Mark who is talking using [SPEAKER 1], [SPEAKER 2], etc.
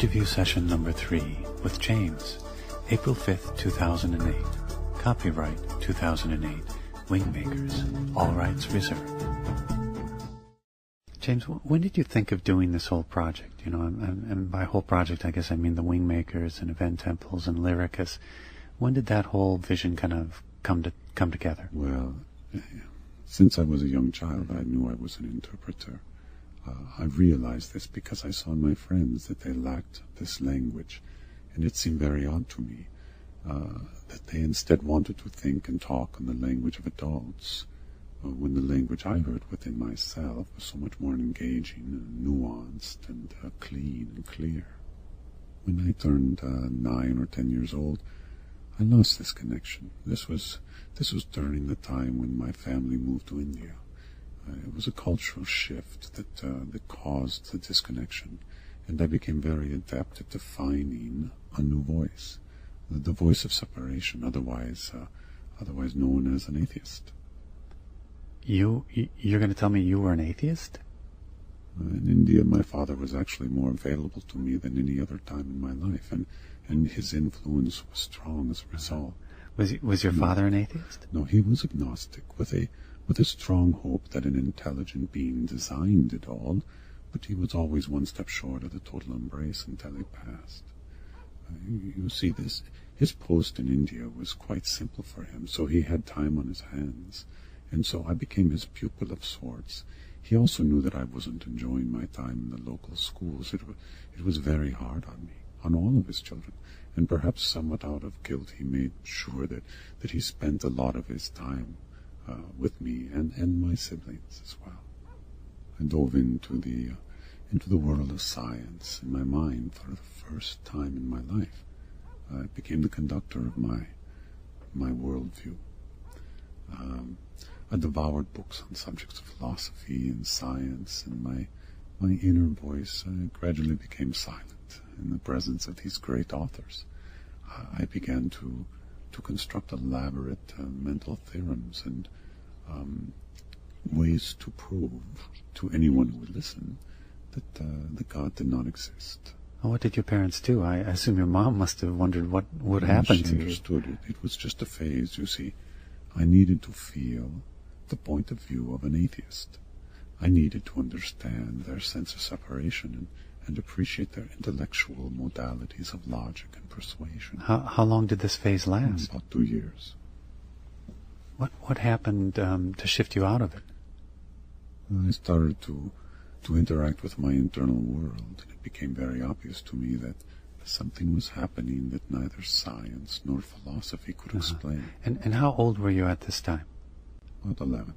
[SPEAKER 1] Interview session number 3 with James, April 5th, 2008. Copyright 2008. Wingmakers. All rights reserved. James, when did you think of doing this whole project? You know, and by whole project, I guess I mean the Wingmakers and Event Temples and Lyricus. When did that whole vision kind of come together?
[SPEAKER 2] Well, since I was a young child, I knew I was an interpreter. I realized this because I saw in my friends that they lacked this language, and it seemed very odd to me that they instead wanted to think and talk in the language of adults, when the language I heard within myself was so much more engaging, nuanced, and clean and clear. When I turned 9 or 10 years old, I lost this connection. This was during the time when my family moved to India. It was a cultural shift that caused the disconnection, and I became very adept at defining a new voice, the voice of separation, otherwise known as an atheist.
[SPEAKER 1] You're going to tell me you were an atheist?
[SPEAKER 2] In India, my father was actually more available to me than any other time in my life, and his influence was strong as a result.
[SPEAKER 1] Was your father an atheist?
[SPEAKER 2] No, he was agnostic, with a strong hope that an intelligent being designed it all, but he was always one step short of the total embrace until he passed. You see, his post in India was quite simple for him, so he had time on his hands, and so I became his pupil of sorts. He also knew that I wasn't enjoying my time in the local schools. It was very hard on me, on all of his children, and perhaps somewhat out of guilt he made sure that he spent a lot of his time with me and my siblings as well. I dove into the world of science in my mind for the first time in my life. I became the conductor of my worldview. I devoured books on subjects of philosophy and science, and my inner voice gradually became silent in the presence of these great authors. I began to construct elaborate mental theorems and ways to prove to anyone who would listen that God did not exist.
[SPEAKER 1] Well, what did your parents do? I assume your mom must have wondered what would happen to you.
[SPEAKER 2] She understood it. It was just a phase, you see. I needed to feel the point of view of an atheist. I needed to understand their sense of separation and appreciate their intellectual modalities of logic and persuasion.
[SPEAKER 1] How long did this phase last?
[SPEAKER 2] About 2 years.
[SPEAKER 1] What happened to shift you out of it?
[SPEAKER 2] I started to interact with my internal world, and it became very obvious to me that something was happening that neither science nor philosophy could explain.
[SPEAKER 1] And how old were you at this time?
[SPEAKER 2] About 11.